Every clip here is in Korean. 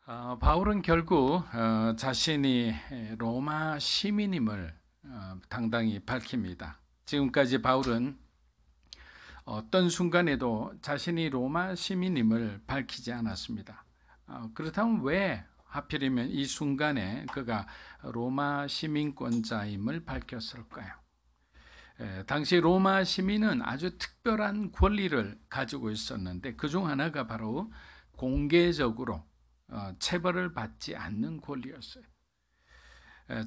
바울은 결국 자신이 로마 시민임을 당당히 밝힙니다. 지금까지 바울은 어떤 순간에도 자신이 로마 시민임을 밝히지 않았습니다. 그렇다면 왜 하필이면 이 순간에 그가 로마 시민권자임을 밝혔을까요? 당시 로마 시민은 아주 특별한 권리를 가지고 있었는데 그중 하나가 바로 공개적으로 체벌을 받지 않는 권리였어요.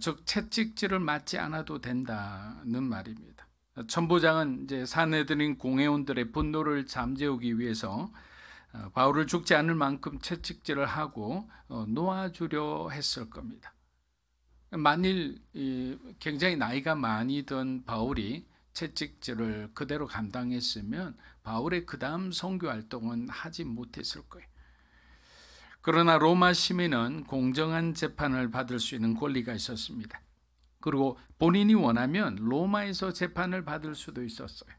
즉 채찍질을 맞지 않아도 된다는 말입니다. 천부장은 이제 산헤드린 공회원들의 분노를 잠재우기 위해서 바울을 죽지 않을 만큼 채찍질을 하고 놓아주려 했을 겁니다. 만일 굉장히 나이가 많이 든 바울이 채찍질을 그대로 감당했으면 바울의 그 다음 선교 활동은 하지 못했을 거예요. 그러나 로마 시민은 공정한 재판을 받을 수 있는 권리가 있었습니다. 그리고 본인이 원하면 로마에서 재판을 받을 수도 있었어요.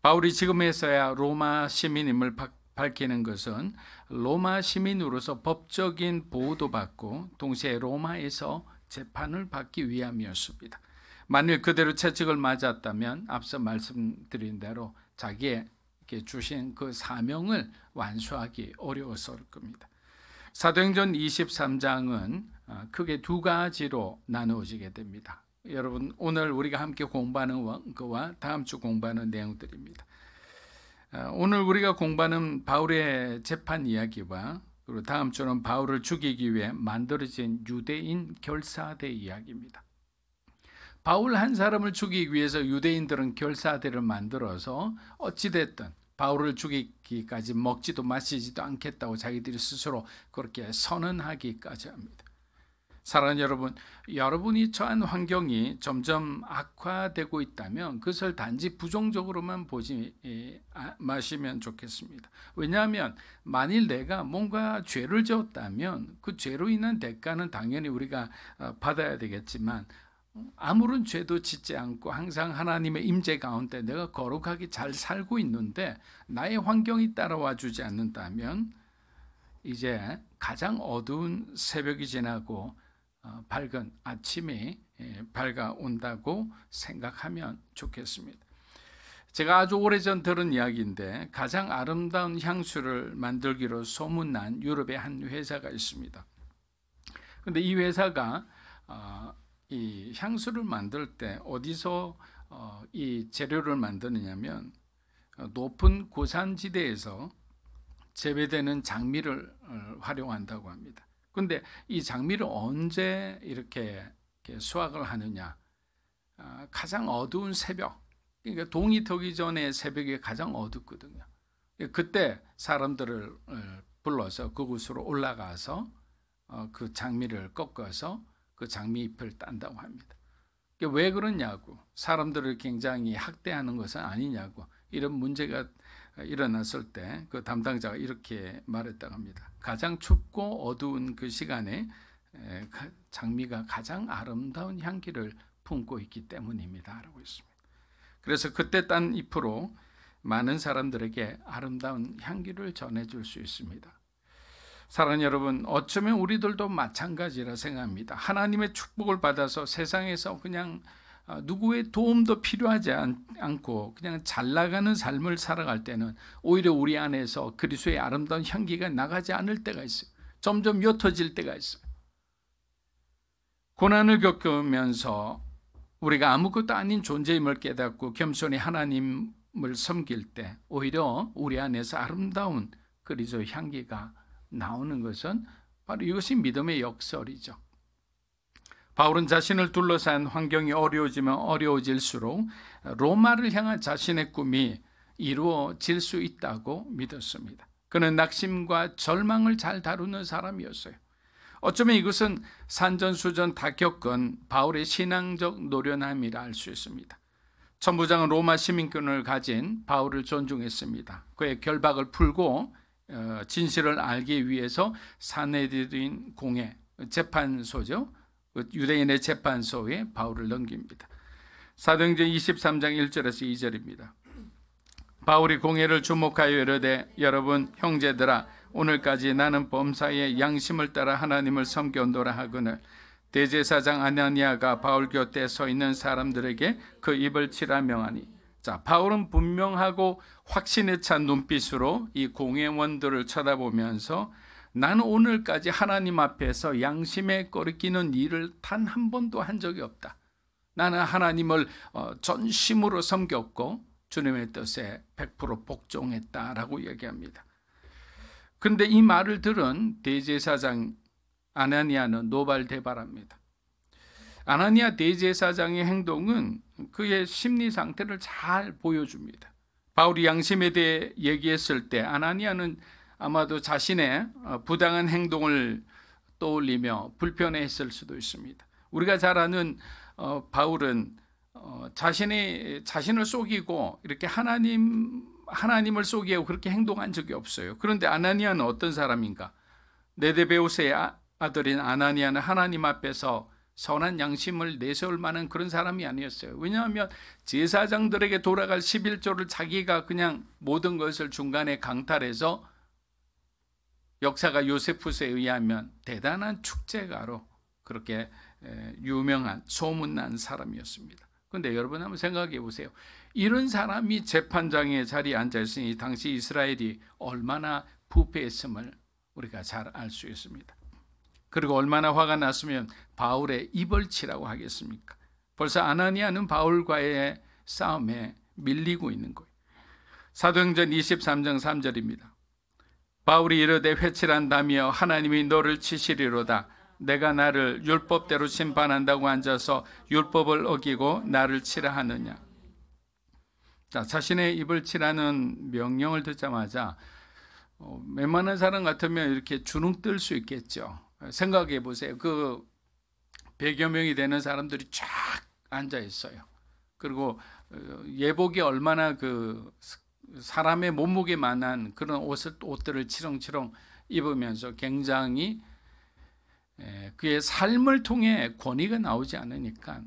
바울이 지금에서야 로마 시민임을 밝히는 것은 로마 시민으로서 법적인 보호도 받고 동시에 로마에서 재판을 받기 위함이었습니다. 만일 그대로 채찍을 맞았다면 앞서 말씀드린 대로 자기에게 주신 그 사명을 완수하기 어려웠을 겁니다. 사도행전 23장은 크게 두 가지로 나누어지게 됩니다. 여러분 오늘 우리가 함께 공부하는 것과 다음 주 공부하는 내용들입니다. 오늘 우리가 공부하는 바울의 재판 이야기와 그리고 다음 주는 바울을 죽이기 위해 만들어진 유대인 결사대 이야기입니다. 바울 한 사람을 죽이기 위해서 유대인들은 결사대를 만들어서 어찌됐든 바울을 죽이기까지 먹지도 마시지도 않겠다고 자기들이 스스로 그렇게 선언하기까지 합니다. 사랑하는 여러분, 여러분이 처한 환경이 점점 악화되고 있다면 그것을 단지 부정적으로만 보지 마시면 좋겠습니다. 왜냐하면 만일 내가 뭔가 죄를 지었다면 그 죄로 인한 대가는 당연히 우리가 받아야 되겠지만 아무런 죄도 짓지 않고 항상 하나님의 임재 가운데 내가 거룩하게 잘 살고 있는데 나의 환경이 따라와 주지 않는다면 이제 가장 어두운 새벽이 지나고 밝은 아침이 밝아온다고 생각하면 좋겠습니다. 제가 아주 오래전 들은 이야기인데 가장 아름다운 향수를 만들기로 소문난 유럽의 한 회사가 있습니다. 그런데 이 회사가 이 향수를 만들 때 어디서 이 재료를 만드느냐면 높은 고산지대에서 재배되는 장미를 활용한다고 합니다. 그런데 이 장미를 언제 이렇게 수확을 하느냐? 가장 어두운 새벽, 그러니까 동이 트기 전에 새벽이 가장 어둡거든요. 그때 사람들을 불러서 그곳으로 올라가서 그 장미를 꺾어서 그 장미잎을 딴다고 합니다. 왜 그러냐고, 사람들을 굉장히 학대하는 것은 아니냐고, 이런 문제가 일어났을 때 그 담당자가 이렇게 말했다고 합니다. 가장 춥고 어두운 그 시간에 장미가 가장 아름다운 향기를 품고 있기 때문입니다 라고 했습니다. 그래서 그때 딴 잎으로 많은 사람들에게 아름다운 향기를 전해줄 수 있습니다. 사랑하는 여러분, 어쩌면 우리들도 마찬가지라 생각합니다. 하나님의 축복을 받아서 세상에서 그냥 누구의 도움도 필요하지 않고 그냥 잘 나가는 삶을 살아갈 때는 오히려 우리 안에서 그리스도의 아름다운 향기가 나가지 않을 때가 있어요. 점점 옅어질 때가 있어요. 고난을 겪으면서 우리가 아무것도 아닌 존재임을 깨닫고 겸손히 하나님을 섬길 때 오히려 우리 안에서 아름다운 그리스도의 향기가 나오는 것은 바로 이것이 믿음의 역설이죠. 바울은 자신을 둘러싼 환경이 어려워지면 어려워질수록 로마를 향한 자신의 꿈이 이루어질 수 있다고 믿었습니다. 그는 낙심과 절망을 잘 다루는 사람이었어요. 어쩌면 이것은 산전수전 다 겪은 바울의 신앙적 노련함이라 할 수 있습니다. 천부장은 로마 시민권을 가진 바울을 존중했습니다. 그의 결박을 풀고 진실을 알기 위해서 산헤드린 공회, 재판소죠. 유대인의 재판소에 바울을 넘깁니다. 사도행전 23장 1절에서 2절입니다. 바울이 공회를 주목하여 이르되 여러분 형제들아 오늘까지 나는 범사에 양심을 따라 하나님을 섬겨노라 하거늘 대제사장 아나니아가 바울 곁에 서 있는 사람들에게 그 입을 치라 명하니. 자, 바울은 분명하고 확신에 찬 눈빛으로 이 공회원들을 쳐다보면서 나는 오늘까지 하나님 앞에서 양심에 거리끼는 일을 단 한 번도 한 적이 없다. 나는 하나님을 전심으로 섬겼고 주님의 뜻에 100% 복종했다라고 얘기합니다. 그런데 이 말을 들은 대제사장 아나니아는 노발대발합니다. 아나니아 대제사장의 행동은 그의 심리 상태를 잘 보여줍니다. 바울이 양심에 대해 얘기했을 때 아나니아는 아마도 자신의 부당한 행동을 떠올리며 불편해했을 수도 있습니다. 우리가 잘 아는 바울은 자신을 속이고 이렇게 하나님을 속이고 그렇게 행동한 적이 없어요. 그런데 아나니아는 어떤 사람인가? 네데베우스의 아들인 아나니아는 하나님 앞에서 선한 양심을 내세울 만한 그런 사람이 아니었어요. 왜냐하면 제사장들에게 돌아갈 11조를 자기가 그냥 모든 것을 중간에 강탈해서 역사가 요세푸스에 의하면 대단한 축제가로 그렇게 유명한 소문난 사람이었습니다. 그런데 여러분 한번 생각해 보세요. 이런 사람이 재판장의 자리에 앉아 있으니 당시 이스라엘이 얼마나 부패했음을 우리가 잘 알 수 있습니다. 그리고 얼마나 화가 났으면 바울의 입을 치라고 하겠습니까? 벌써 아나니아는 바울과의 싸움에 밀리고 있는 거예요. 사도행전 23장 3절입니다. 바울이 이르되 회칠한다며 하나님이 너를 치시리로다. 내가 나를 율법대로 심판한다고 앉아서 율법을 어기고 나를 치라 하느냐. 자, 자신의 입을 치라는 명령을 듣자마자 웬만한 사람 같으면 이렇게 주눅 들 수 있겠죠. 생각해 보세요. 그 100여 명이 되는 사람들이 쫙 앉아 있어요. 그리고 예복이 얼마나 그 사람의 몸무게만한 그런 옷들을 치렁치렁 입으면서 굉장히 그의 삶을 통해 권위가 나오지 않으니까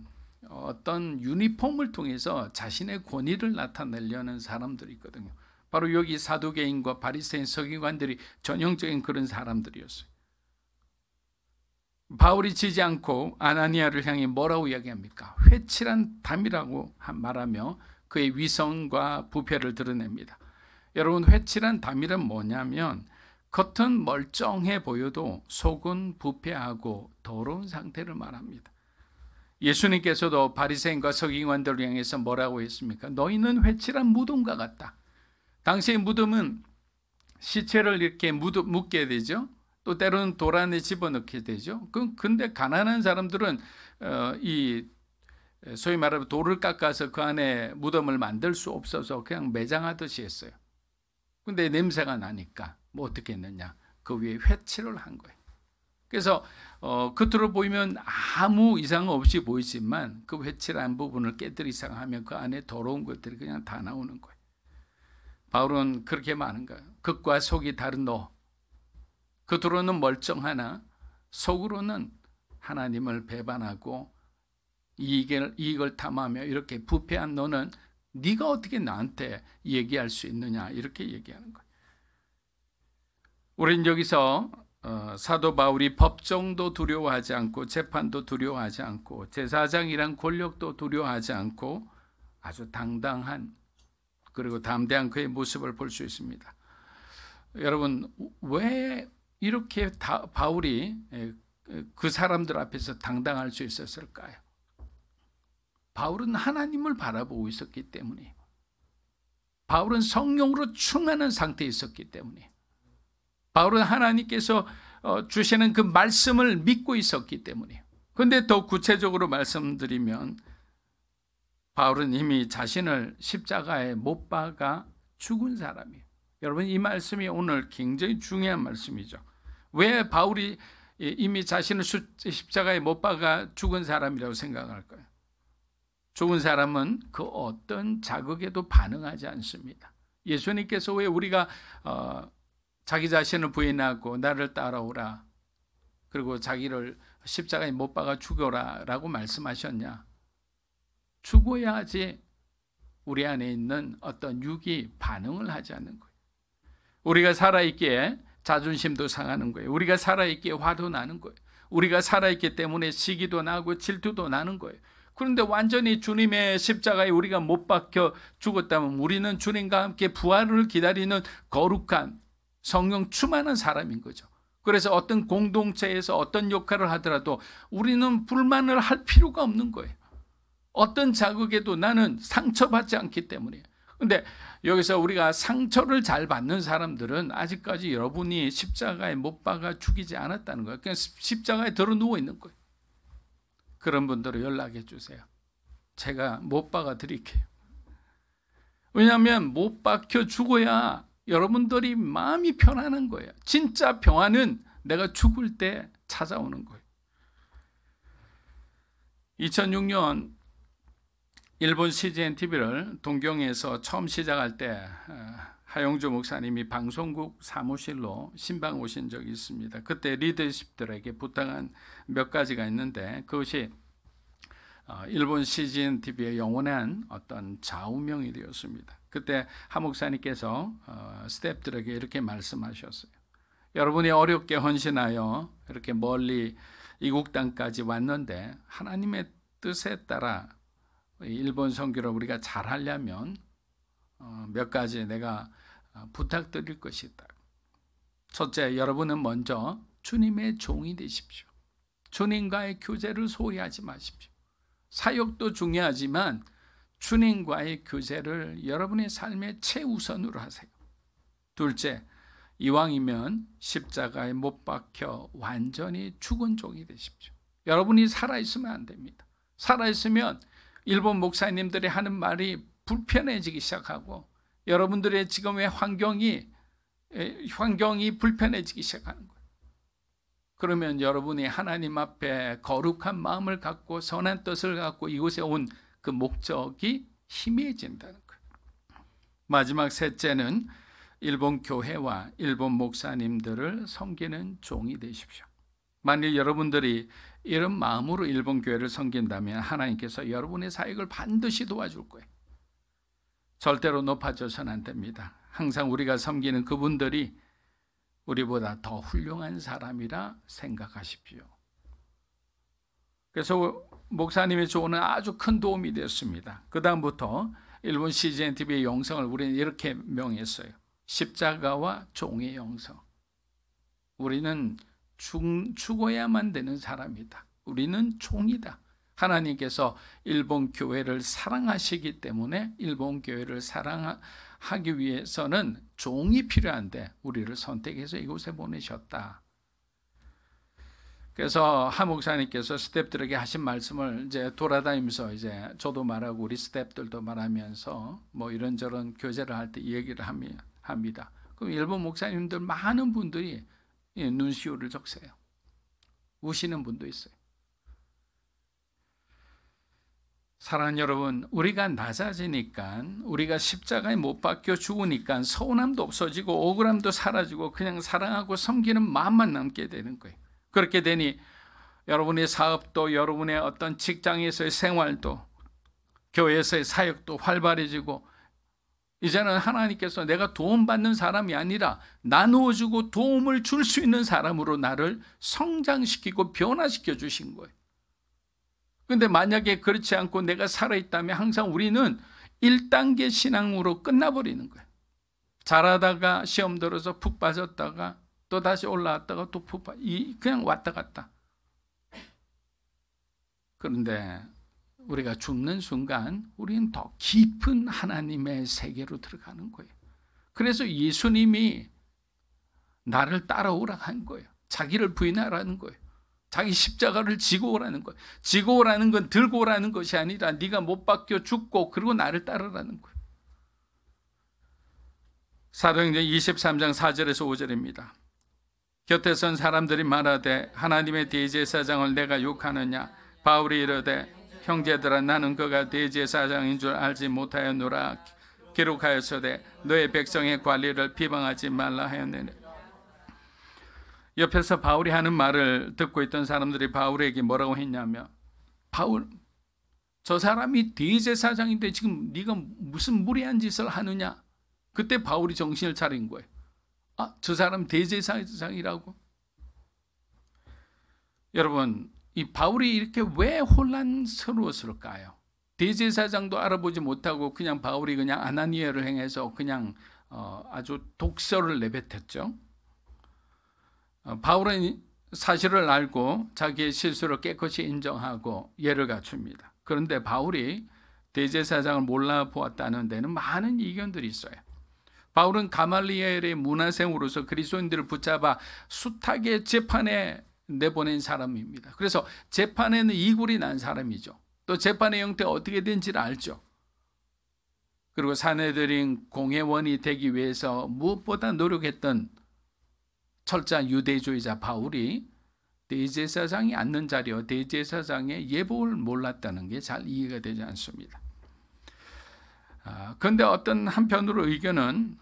어떤 유니폼을 통해서 자신의 권위를 나타내려는 사람들이 있거든요. 바로 여기 사두개인과 바리새인 서기관들이 전형적인 그런 사람들이었어요. 바울이 지지 않고 아나니아를 향해 뭐라고 이야기합니까? 회칠한 담이라고 말하며 그의 위선과 부패를 드러냅니다. 여러분, 회칠한 담이란 뭐냐면 겉은 멀쩡해 보여도 속은 부패하고 더러운 상태를 말합니다. 예수님께서도 바리새인과 서기관들을 향해서 뭐라고 했습니까? 너희는 회칠한 무덤과 같다. 당시의 무덤은 시체를 이렇게 묻게 되죠. 또 때로는 돌 안에 집어넣게 되죠. 근데 가난한 사람들은 이 소위 말하면 돌을 깎아서 그 안에 무덤을 만들 수 없어서 그냥 매장하듯이 했어요. 근데 냄새가 나니까 뭐 어떻게 했느냐? 그 위에 회칠을 한 거예요. 그래서 겉으로 보이면 아무 이상 없이 보이지만 그 회칠한 부분을 깨뜨리상 하면 그 안에 더러운 것들이 그냥 다 나오는 거예요. 바울은 그렇게 말하는 거예요. 겉과 속이 다른 너. 겉으로는 멀쩡하나 속으로는 하나님을 배반하고 이익을 탐하며 이렇게 부패한 너는 네가 어떻게 나한테 얘기할 수 있느냐, 이렇게 얘기하는 거예요. 우리는 여기서 사도 바울이 법정도 두려워하지 않고 재판도 두려워하지 않고 제사장이란 권력도 두려워하지 않고 아주 당당한 그리고 담대한 그의 모습을 볼 수 있습니다. 여러분, 왜 이렇게 바울이 그 사람들 앞에서 당당할 수 있었을까요? 바울은 하나님을 바라보고 있었기 때문에, 바울은 성령으로 충만한 상태에 있었기 때문에, 바울은 하나님께서 주시는 그 말씀을 믿고 있었기 때문에. 그런데 더 구체적으로 말씀드리면 바울은 이미 자신을 십자가에 못 박아 죽은 사람이에요. 여러분, 이 말씀이 오늘 굉장히 중요한 말씀이죠. 왜 바울이 이미 자신을 십자가에 못 박아 죽은 사람이라고 생각할까요? 죽은 사람은 그 어떤 자극에도 반응하지 않습니다. 예수님께서 왜 우리가 자기 자신을 부인하고 나를 따라오라, 그리고 자기를 십자가에 못 박아 죽여라 라고 말씀하셨냐? 죽어야지 우리 안에 있는 어떤 육이 반응을 하지 않는 거예요. 우리가 살아있기에 자존심도 상하는 거예요. 우리가 살아있기에 화도 나는 거예요. 우리가 살아있기 때문에 시기도 나고 질투도 나는 거예요. 그런데 완전히 주님의 십자가에 우리가 못 박혀 죽었다면 우리는 주님과 함께 부활을 기다리는 거룩한 성령 충만한 사람인 거죠. 그래서 어떤 공동체에서 어떤 역할을 하더라도 우리는 불만을 할 필요가 없는 거예요. 어떤 자극에도 나는 상처받지 않기 때문이에요. 근데 여기서 우리가 상처를 잘 받는 사람들은 아직까지 여러분이 십자가에 못 박아 죽이지 않았다는 거예요. 그냥 십자가에 들어 누워 있는 거예요. 그런 분들은 연락해 주세요. 제가 못 박아 드릴게요. 왜냐하면 못 박혀 죽어야 여러분들이 마음이 편안한 거예요. 진짜 평안은 내가 죽을 때 찾아오는 거예요. 2006년 일본 CGN TV를 동경에서 처음 시작할 때 하영주 목사님이 방송국 사무실로 신방 오신 적이 있습니다. 그때 리더십들에게 부탁한 몇 가지가 있는데 그것이 일본 CGN TV의 영원한 어떤 좌우명이 되었습니다. 그때 하 목사님께서 스태프들에게 이렇게 말씀하셨어요. 여러분이 어렵게 헌신하여 이렇게 멀리 이국 땅까지 왔는데 하나님의 뜻에 따라 일본 선교를 우리가 잘하려면 몇 가지 내가 부탁드릴 것이 있다. 첫째, 여러분은 먼저 주님의 종이 되십시오. 주님과의 교제를 소홀히 하지 마십시오. 사역도 중요하지만 주님과의 교제를 여러분의 삶의 최우선으로 하세요. 둘째, 이왕이면 십자가에 못 박혀 완전히 죽은 종이 되십시오. 여러분이 살아있으면 안 됩니다. 살아있으면 일본 목사님들이 하는 말이 불편해지기 시작하고 여러분들의 지금의 환경이 불편해지기 시작하는 거예요. 그러면 여러분이 하나님 앞에 거룩한 마음을 갖고 선한 뜻을 갖고 이곳에 온 그 목적이 희미해진다는 거예요. 마지막 셋째는 일본 교회와 일본 목사님들을 섬기는 종이 되십시오. 만일 여러분들이 이런 마음으로 일본 교회를 섬긴다면 하나님께서 여러분의 사역을 반드시 도와줄 거예요. 절대로 높아져서는 안 됩니다. 항상 우리가 섬기는 그분들이 우리보다 더 훌륭한 사람이라 생각하십시오. 그래서 목사님의 조언은 아주 큰 도움이 됐습니다. 그 다음부터 일본 CGN TV의 영성을 우리는 이렇게 명했어요. 십자가와 종의 영성. 우리는 죽어야만 되는 사람이다. 우리는 종이다. 하나님께서 일본 교회를 사랑하시기 때문에 일본 교회를 사랑하기 위해서는 종이 필요한데 우리를 선택해서 이곳에 보내셨다. 그래서 하 목사님께서 스태프들에게 하신 말씀을 이제 돌아다니면서 이제 저도 말하고 우리 스태프들도 말하면서 뭐 이런저런 교제를 할 때 이 얘기를 합니다. 그럼 일본 목사님들 많은 분들이 눈시울을 적세요. 우시는 분도 있어요. 사랑하는 여러분, 우리가 낮아지니까 우리가 십자가에 못 박혀 죽으니까 서운함도 없어지고 억울함도 사라지고 그냥 사랑하고 섬기는 마음만 남게 되는 거예요. 그렇게 되니 여러분의 사업도 여러분의 어떤 직장에서의 생활도 교회에서의 사역도 활발해지고 이제는 하나님께서 내가 도움받는 사람이 아니라 나누어주고 도움을 줄 수 있는 사람으로 나를 성장시키고 변화시켜 주신 거예요. 그런데 만약에 그렇지 않고 내가 살아있다면 항상 우리는 1단계 신앙으로 끝나버리는 거예요. 잘하다가 시험 들어서 푹 빠졌다가 또 다시 올라왔다가 또 푹 그냥 왔다 갔다. 그런데 우리가 죽는 순간 우리는 더 깊은 하나님의 세계로 들어가는 거예요. 그래서 예수님이 나를 따라오라 한 거예요. 자기를 부인하라는 거예요. 자기 십자가를 지고 오라는 거예요. 지고 오라는 건 들고 오라는 것이 아니라 네가 못 박혀 죽고 그리고 나를 따르라는 거예요. 사도행전 23장 4절에서 5절입니다. 곁에 선 사람들이 말하되 하나님의 대제사장을 내가 욕하느냐. 바울이 이르되 형제들아 나는 그가 대제사장인 줄 알지 못하였노라. 기록하였으되 너의 백성의 관리를 비방하지 말라 하였느니. 옆에서 바울이 하는 말을 듣고 있던 사람들이 바울에게 뭐라고 했냐면 바울 저 사람이 대제사장인데 지금 네가 무슨 무례한 짓을 하느냐. 그때 바울이 정신을 차린 거예요. 저 사람 대제사장이라고? 여러분, 이 바울이 이렇게 왜 혼란스러웠을까요? 대제사장도 알아보지 못하고 그냥 바울이 그냥 아나니아를 행해서 그냥 아주 독설을 내뱉었죠. 바울은 사실을 알고 자기의 실수를 깨끗이 인정하고 예를 갖춥니다. 그런데 바울이 대제사장을 몰라보았다는 데는 많은 이견들이 있어요. 바울은 가말리엘의 문화생으로서 그리스도인들을 붙잡아 숱하게 재판에 내보낸 사람입니다. 그래서 재판에는 이굴이 난 사람이죠. 또 재판의 형태가 어떻게 된지를 알죠. 그리고 사내들인 공회원이 되기 위해서 무엇보다 노력했던 철저한 유대주의자 바울이 대제사장이 앉는 자리와 대제사장의 예복을 몰랐다는 게 잘 이해가 되지 않습니다. 그런데 어떤 한편으로 의견은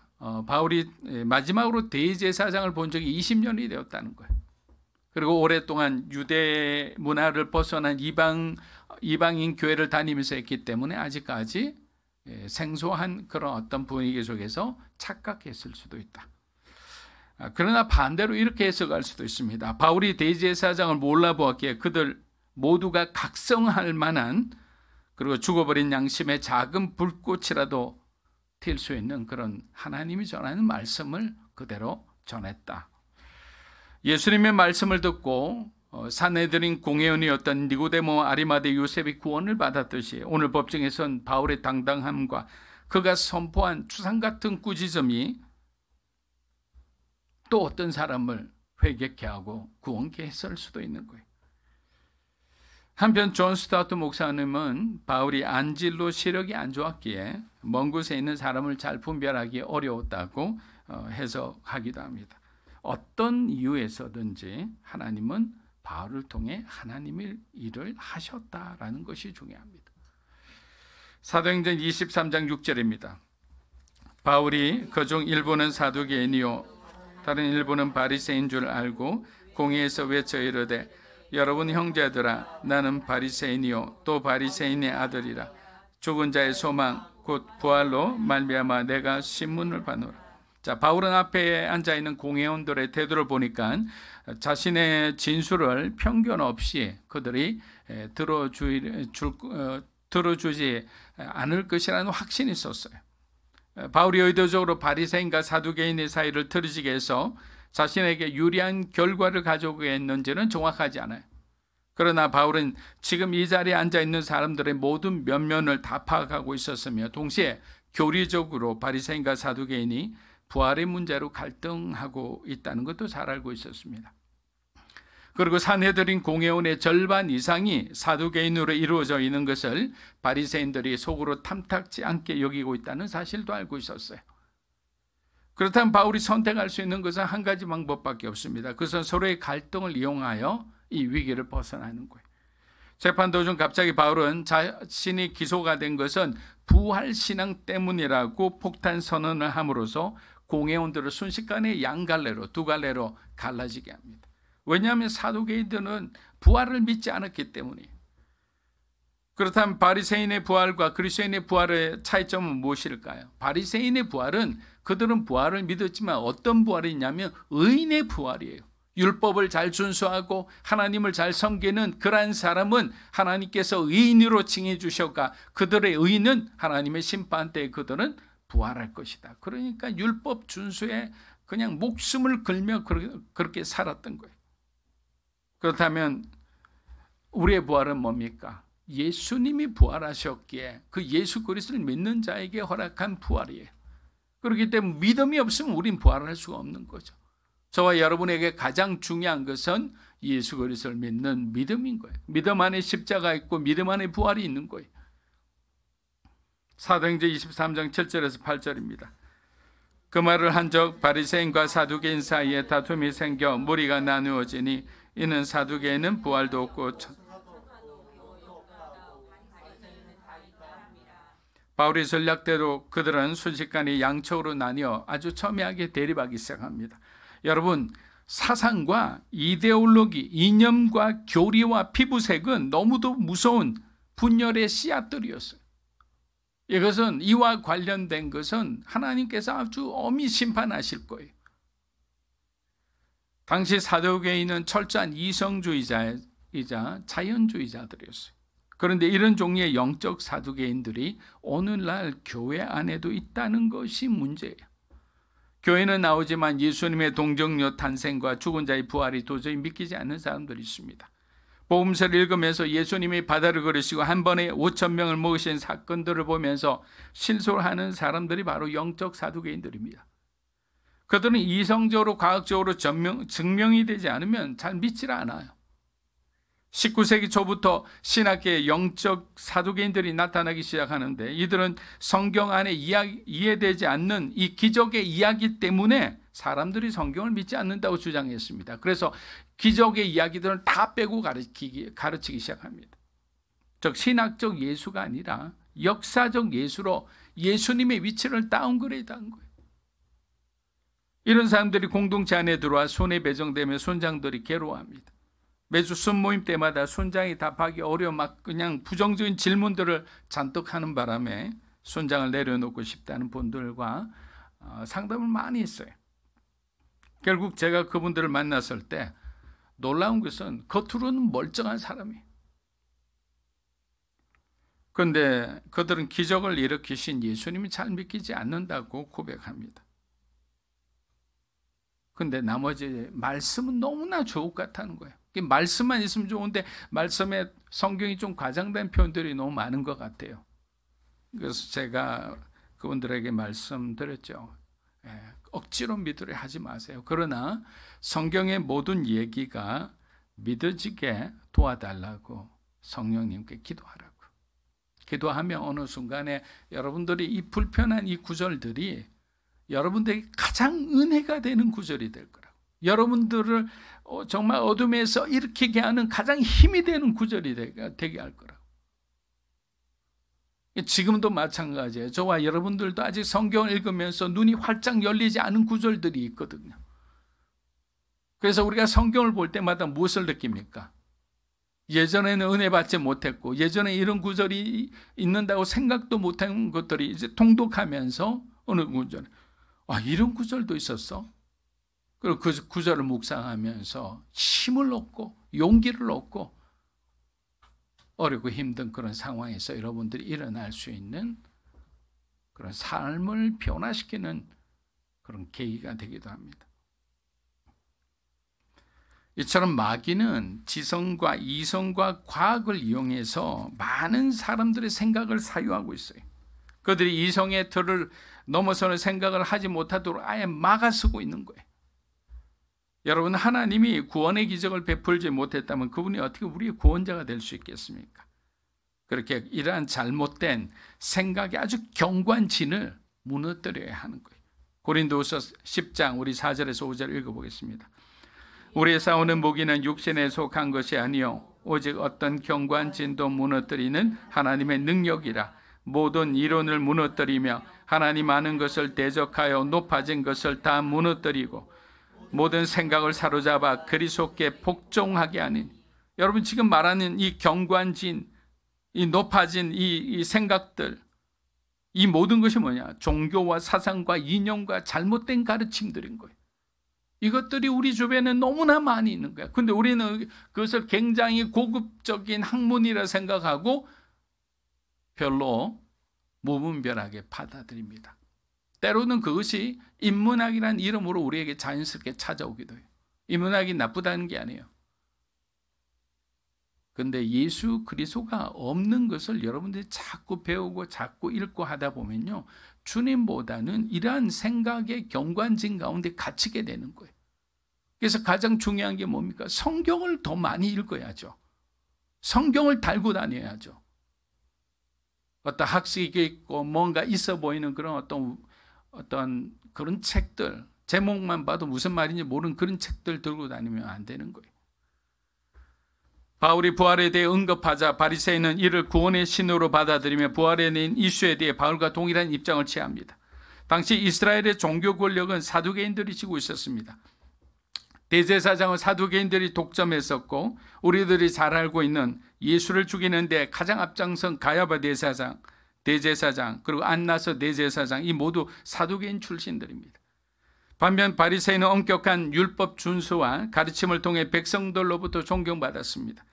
바울이 마지막으로 대제사장을 본 적이 20년이 되었다는 거예요. 그리고 오랫동안 유대 문화를 벗어난 이방인 교회를 다니면서 했기 때문에 아직까지 생소한 그런 어떤 분위기 속에서 착각했을 수도 있다. 그러나 반대로 이렇게 해석할 수도 있습니다. 바울이 대제사장을 몰라보았기에 그들 모두가 각성할 만한, 그리고 죽어버린 양심의 작은 불꽃이라도 튈 수 있는 그런 하나님이 전하는 말씀을 그대로 전했다. 예수님의 말씀을 듣고 사내들인 공회원이었던 니고데모, 아리마대, 요셉이 구원을 받았듯이 오늘 법정에선 바울의 당당함과 그가 선포한 추상 같은 꾸짖음이 또 어떤 사람을 회개케 하고 구원케 했을 수도 있는 거예요. 한편 존 스타우트 목사님은 바울이 안질로 시력이 안 좋았기에 먼 곳에 있는 사람을 잘 분별하기 어려웠다고 해석하기도 합니다. 어떤 이유에서든지 하나님은 바울을 통해 하나님의 일을 하셨다라는 것이 중요합니다. 사도행전 23장 6절입니다. 바울이 그중 일부는 사두개인이요 다른 일부는 바리새인 줄 알고 공회에서 외쳐 이르되 여러분 형제들아 나는 바리새인이요 또 바리새인의 아들이라 죽은 자의 소망 곧 부활로 말미암아 내가 신문을 받노라. 자, 바울은 앞에 앉아있는 공회원들의 태도를 보니까 자신의 진술을 편견 없이 그들이 들어주지 않을 것이라는 확신이 있었어요. 바울이 의도적으로 바리새인과 사두개인의 사이를 틀어지게 해서 자신에게 유리한 결과를 가져오게 했는지는 정확하지 않아요. 그러나 바울은 지금 이 자리에 앉아있는 사람들의 모든 면면을 다 파악하고 있었으며 동시에 교리적으로 바리새인과 사두개인이 부활의 문제로 갈등하고 있다는 것도 잘 알고 있었습니다. 그리고 사내들인 공회원의 절반 이상이 사두개인으로 이루어져 있는 것을 바리새인들이 속으로 탐탁지 않게 여기고 있다는 사실도 알고 있었어요. 그렇다면 바울이 선택할 수 있는 것은 한 가지 방법밖에 없습니다. 그것은 서로의 갈등을 이용하여 이 위기를 벗어나는 거예요. 재판 도중 갑자기 바울은 자신이 기소가 된 것은 부활신앙 때문이라고 폭탄 선언을 함으로써 공회원들을 순식간에 양갈래로 두 갈래로 갈라지게 합니다. 왜냐하면 사두개인들은 부활을 믿지 않았기 때문이에요. 그렇다면 바리새인의 부활과 그리스도인의 부활의 차이점은 무엇일까요? 바리새인의 부활은 그들은 부활을 믿었지만 어떤 부활이 있냐면 의인의 부활이에요. 율법을 잘 준수하고 하나님을 잘 섬기는 그러한 사람은 하나님께서 의인으로 칭해 주셔가 그들의 의인은 하나님의 심판 때에 그들은 부활할 것이다. 그러니까 율법 준수에 그냥 목숨을 걸며 그렇게 살았던 거예요. 그렇다면 우리의 부활은 뭡니까? 예수님이 부활하셨기에 그 예수 그리스도를 믿는 자에게 허락한 부활이에요. 그렇기 때문에 믿음이 없으면 우린 부활할 수가 없는 거죠. 저와 여러분에게 가장 중요한 것은 예수 그리스도를 믿는 믿음인 거예요. 믿음 안에 십자가 있고 믿음 안에 부활이 있는 거예요. 사도행전 23장 7절에서 8절입니다. 그 말을 한적 바리새인과 사두개인 사이에 다툼이 생겨 무리가 나누어지니 이는 사두개인은 부활도 없고 바울의 전략대로 그들은 순식간에 양쪽으로 나뉘어 아주 첨예하게 대립하기 시작합니다. 여러분, 사상과 이데올로기, 이념과 교리와 피부색은 너무도 무서운 분열의 씨앗들이었어요. 이것은 이와 관련된 것은 하나님께서 아주 엄히 심판하실 거예요. 당시 사두개인은 철저한 이성주의자이자 자연주의자들이었어요. 그런데 이런 종류의 영적 사두개인들이 오늘날 교회 안에도 있다는 것이 문제예요. 교회는 나오지만 예수님의 동정녀 탄생과 죽은 자의 부활이 도저히 믿기지 않는 사람들이 있습니다. 복음서를 읽으면서 예수님이 바다를 걸으시고 한 번에 5,000명을 먹으신 사건들을 보면서 실소하는 사람들이 바로 영적 사두개인들입니다. 그들은 이성적으로 과학적으로 증명이 되지 않으면 잘 믿질 않아요. 19세기 초부터 신학계의 영적 사두개인들이 나타나기 시작하는데, 이들은 성경 안에 이해되지 않는 이 기적의 이야기 때문에 사람들이 성경을 믿지 않는다고 주장했습니다. 그래서 기적의 이야기들을 다 빼고 가르치기 시작합니다. 즉 신학적 예수가 아니라 역사적 예수로 예수님의 위치를 다운그레이드한 거예요. 이런 사람들이 공동체 안에 들어와 손에 배정되면 손장들이 괴로워합니다. 매주 순모임 때마다 손장이 답하기 어려워 막 그냥 부정적인 질문들을 잔뜩 하는 바람에 손장을 내려놓고 싶다는 분들과 상담을 많이 했어요. 결국 제가 그분들을 만났을 때 놀라운 것은 겉으로는 멀쩡한 사람이에요. 그런데 그들은 기적을 일으키신 예수님이 잘 믿기지 않는다고 고백합니다. 그런데 나머지 말씀은 너무나 좋을 것 같다는 거예요. 말씀만 있으면 좋은데 말씀에 성경이 좀 과장된 표현들이 너무 많은 것 같아요. 그래서 제가 그분들에게 말씀드렸죠. 억지로 믿으려 하지 마세요. 그러나 성경의 모든 얘기가 믿어지게 도와달라고 성령님께 기도하라고. 기도하면 어느 순간에 여러분들이 이 불편한 이 구절들이 여러분들에게 가장 은혜가 되는 구절이 될 거라고. 여러분들을 정말 어둠에서 일으키게 하는 가장 힘이 되는 구절이 되게 할 거라고. 지금도 마찬가지예요. 저와 여러분들도 아직 성경을 읽으면서 눈이 활짝 열리지 않은 구절들이 있거든요. 그래서 우리가 성경을 볼 때마다 무엇을 느낍니까? 예전에는 은혜 받지 못했고 예전에 이런 구절이 있는다고 생각도 못한 것들이 이제 통독하면서 어느 구절에 이런 구절도 있었어? 그리고 그 구절을 묵상하면서 힘을 얻고 용기를 얻고 어렵고 힘든 그런 상황에서 여러분들이 일어날 수 있는 그런 삶을 변화시키는 그런 계기가 되기도 합니다. 이처럼 마귀는 지성과 이성과 과학을 이용해서 많은 사람들의 생각을 사유하고 있어요. 그들이 이성의 틀을 넘어서는 생각을 하지 못하도록 아예 막아서고 있는 거예요. 여러분, 하나님이 구원의 기적을 베풀지 못했다면 그분이 어떻게 우리의 구원자가 될 수 있겠습니까? 그렇게 이러한 잘못된 생각의 아주 경관진을 무너뜨려야 하는 거예요. 고린도후서 10장 우리 4절에서 5절 읽어보겠습니다. 우리의 싸우는 무기는 육신에 속한 것이 아니요 오직 어떤 경관진도 무너뜨리는 하나님의 능력이라. 모든 이론을 무너뜨리며 하나님 아는 것을 대적하여 높아진 것을 다 무너뜨리고 모든 생각을 사로잡아 그리스도께 복종하게 하는. 여러분, 지금 말하는 이 경관진, 이 높아진 이 생각들, 이 모든 것이 뭐냐? 종교와 사상과 이념과 잘못된 가르침들인 거예요. 이것들이 우리 주변에 너무나 많이 있는 거야. 근데 우리는 그것을 굉장히 고급적인 학문이라 생각하고 별로 무분별하게 받아들입니다. 때로는 그것이 인문학이라는 이름으로 우리에게 자연스럽게 찾아오기도 해요. 인문학이 나쁘다는 게 아니에요. 그런데 예수 그리스도가 없는 것을 여러분들이 자꾸 배우고 자꾸 읽고 하다 보면요, 주님보다는 이러한 생각의 경관진 가운데 갇히게 되는 거예요. 그래서 가장 중요한 게 뭡니까? 성경을 더 많이 읽어야죠. 성경을 달고 다녀야죠. 어떤 학식이 있고 뭔가 있어 보이는 그런 어떤 그런 책들, 제목만 봐도 무슨 말인지 모르는 그런 책들 들고 다니면 안 되는 거예요. 바울이 부활에 대해 언급하자 바리새인은 이를 구원의 신호로 받아들이며 부활에 대한 이슈에 대해 바울과 동일한 입장을 취합니다. 당시 이스라엘의 종교 권력은 사두개인들이 쥐고 있었습니다. 대제사장은 사두개인들이 독점했었고 우리들이 잘 알고 있는 예수를 죽이는 데 가장 앞장선 가야바 대제사장 그리고 안나서 대제사장, 이 모두 사두개인 출신들입니다. 반면 바리새인은 엄격한 율법 준수와 가르침을 통해 백성들로부터 존경받았습니다.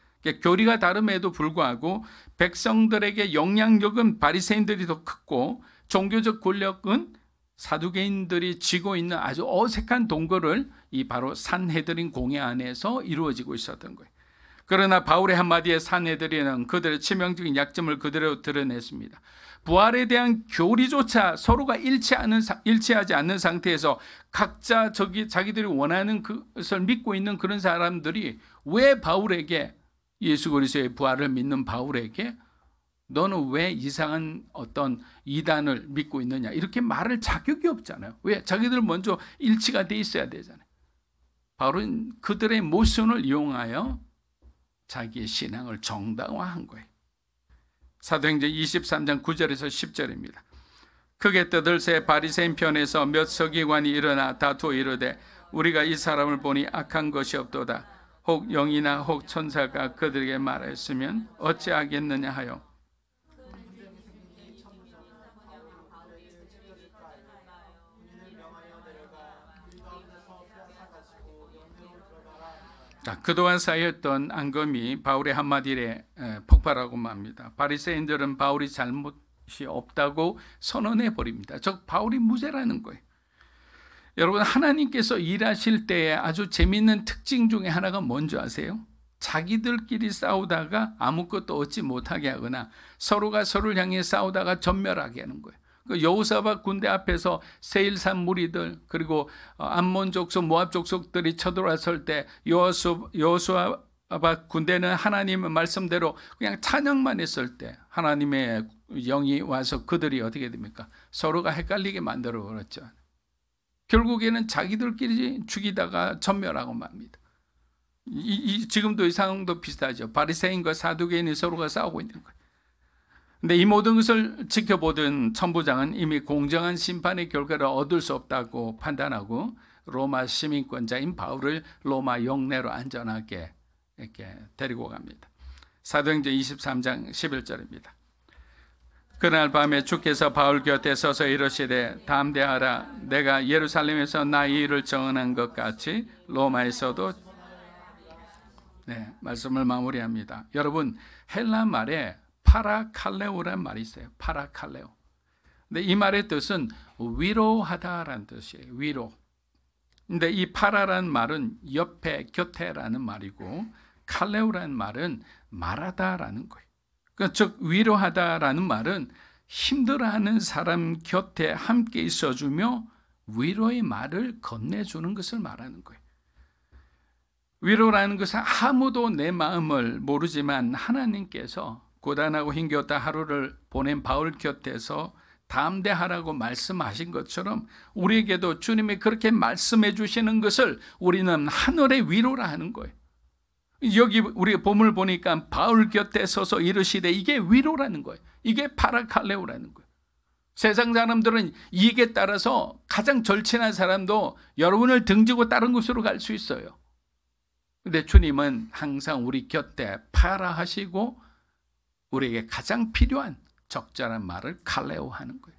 교리가 다름에도 불구하고 백성들에게 영향력은 바리새인들이 더 컸고 종교적 권력은 사두개인들이 쥐고 있는 아주 어색한 동거를 이 바로 산헤드린 공회 안에서 이루어지고 있었던 거예요. 그러나 바울의 한마디에 산헤드린은 그들의 치명적인 약점을 그대로 드러냈습니다. 부활에 대한 교리조차 서로가 일치하지 않는 상태에서 각자 자기들이 원하는 것을 믿고 있는 그런 사람들이 왜 바울에게, 예수 그리스도의 부활을 믿는 바울에게 너는 왜 이상한 어떤 이단을 믿고 있느냐 이렇게 말할 자격이 없잖아요. 왜? 자기들 먼저 일치가 돼 있어야 되잖아요. 바울은 그들의 모순을 이용하여 자기의 신앙을 정당화한 거예요. 사도행전 23장 9절에서 10절입니다. 크게 떠들새 바리새인 편에서 몇 서기관이 일어나 다투어 이르되 우리가 이 사람을 보니 악한 것이 없도다. 혹 영이나 혹 천사가 그들에게 말하였으면 어찌하겠느냐 하여. 그동안 쌓였던 앙금이 바울의 한마디에 폭발하고 맙니다. 바리새인들은 바울이 잘못이 없다고 선언해 버립니다. 즉 바울이 무죄라는 거예요. 여러분, 하나님께서 일하실 때에 아주 재미있는 특징 중에 하나가 뭔지 아세요? 자기들끼리 싸우다가 아무것도 얻지 못하게 하거나 서로가 서로를 향해 싸우다가 전멸하게 하는 거예요. 여호사밧 군대 앞에서 세일산 무리들 그리고 암몬 족속 모압 족속들이 쳐들어왔을 때 여호사밧 군대는 하나님의 말씀대로 그냥 찬양만 했을 때 하나님의 영이 와서 그들이 어떻게 됩니까? 서로가 헷갈리게 만들어 버렸죠. 결국에는 자기들끼리 죽이다가 전멸하고 맙니다. 지금도 이 상황도 비슷하죠. 바리새인과 사두개인이 서로가 싸우고 있는 거예요. 근데 이 모든 것을 지켜보던 천부장은 이미 공정한 심판의 결과를 얻을 수 없다고 판단하고 로마 시민권자인 바울을 로마 영내로 안전하게 이렇게 데리고 갑니다. 사도행전 23장 11절입니다. 그날 밤에 주께서 바울 곁에 서서 이르시되 담대하라. 내가 예루살렘에서 나의 일을 정언한 것 같이 로마에서도 말씀을 마무리합니다. 여러분, 헬라 말에 파라칼레오라는 말이 있어요. 파라칼레오. 근데 이 말의 뜻은 위로하다라는 뜻이에요. 위로. 근데 이 파라라는 말은 옆에, 곁에라는 말이고 칼레오라는 말은 말하다라는 거예요. 그러니까 즉 위로하다라는 말은 힘들어하는 사람 곁에 함께 있어주며 위로의 말을 건네주는 것을 말하는 거예요. 위로라는 것은 아무도 내 마음을 모르지만 하나님께서 고단하고 힘겹다 하루를 보낸 바울 곁에서 담대하라고 말씀하신 것처럼 우리에게도 주님이 그렇게 말씀해 주시는 것을 우리는 하늘의 위로라 하는 거예요. 여기 우리 본문을 보니까 바울 곁에 서서 이르시되 이게 위로라는 거예요. 이게 파라칼레오라는 거예요. 세상 사람들은 이익에 따라서 가장 절친한 사람도 여러분을 등지고 다른 곳으로 갈 수 있어요. 근데 주님은 항상 우리 곁에 파라하시고 우리에게 가장 필요한 적절한 말을 칼레오 하는 거예요.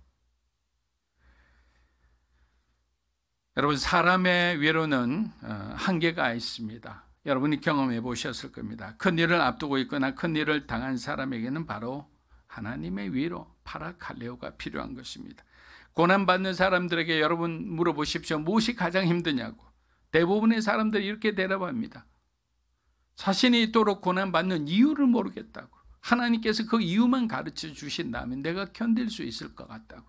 여러분, 사람의 위로는 한계가 있습니다. 여러분이 경험해 보셨을 겁니다. 큰 일을 앞두고 있거나 큰 일을 당한 사람에게는 바로 하나님의 위로, 파라칼레오가 필요한 것입니다. 고난받는 사람들에게 여러분 물어보십시오. 무엇이 가장 힘드냐고. 대부분의 사람들이 이렇게 대답합니다. 자신이 이토록 고난받는 이유를 모르겠다고. 하나님께서 그 이유만 가르쳐 주신다면 내가 견딜 수 있을 것 같다고.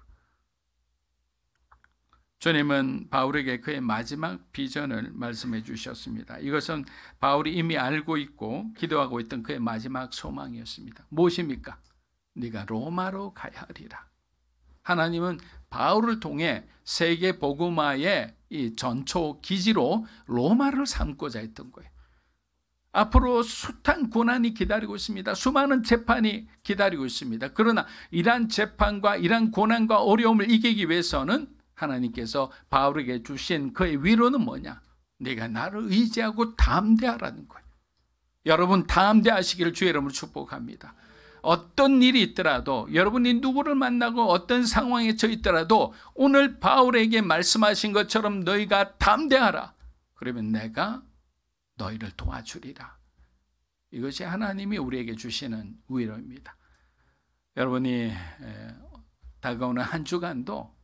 주님은 바울에게 그의 마지막 비전을 말씀해 주셨습니다. 이것은 바울이 이미 알고 있고 기도하고 있던 그의 마지막 소망이었습니다. 무엇입니까? 네가 로마로 가야 하리라. 하나님은 바울을 통해 세계 복음화의 이 전초 기지로 로마를 삼고자 했던 거예요. 앞으로 숱한 고난이 기다리고 있습니다. 수많은 재판이 기다리고 있습니다. 그러나 이러한 재판과 이러한 고난과 어려움을 이기기 위해서는 하나님께서 바울에게 주신 그의 위로는 뭐냐? 네가 나를 의지하고 담대하라는 거예요. 여러분, 담대하시기를 주의 이름으로 축복합니다. 어떤 일이 있더라도, 여러분이 누구를 만나고 어떤 상황에 처해 있더라도 오늘 바울에게 말씀하신 것처럼 너희가 담대하라. 그러면 내가 너희를 도와주리라. 이것이 하나님이 우리에게 주시는 위로입니다. 여러분이 다가오는 한 주간도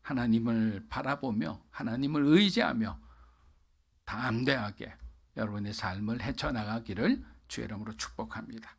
하나님을 바라보며 하나님을 의지하며 담대하게 여러분의 삶을 헤쳐나가기를 주의 이름으로 축복합니다.